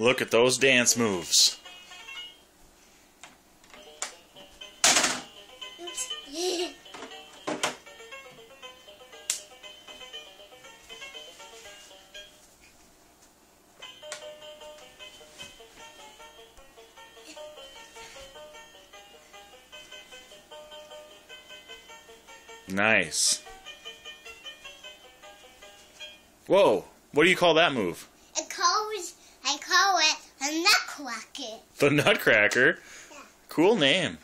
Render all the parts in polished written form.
Look at those dance moves. Oops. Nice. Whoa, what do you call that move? I call it a nutcracker. The Nutcracker? Yeah. Cool name.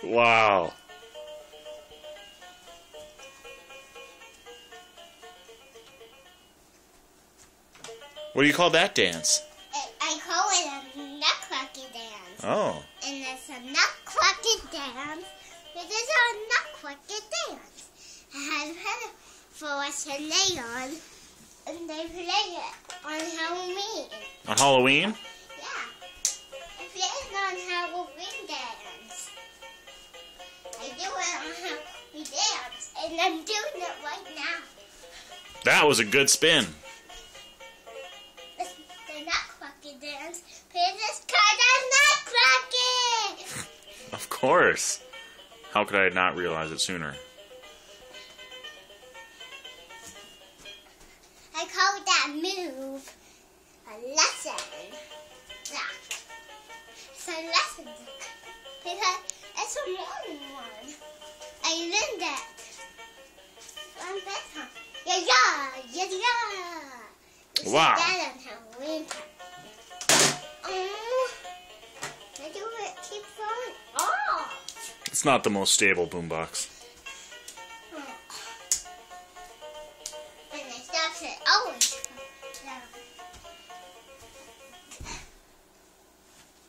Wow. What do you call that dance? I call it a nutcracker dance. Oh. And it's a nutcracker dance. It is a nutcracker dance. I have heard it for us to lay on, and they play it on Halloween. On Halloween? Yeah. I play it on Halloween dance. I do it on Halloween dance, and I'm doing it right now. That was a good spin. It's the nutcracker dance. This called a nutcracker. Of course. How could I not realize it sooner? I call that move a lesson. Yeah. It's a lesson because it's a morning one. I learned that on bedtime. Yeah. You see Wow. that on Halloween time. I do it. Keep going. Oh. It's not the most stable boombox. And it stops it always.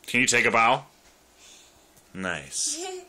Can you take a bow? Nice. Yeah.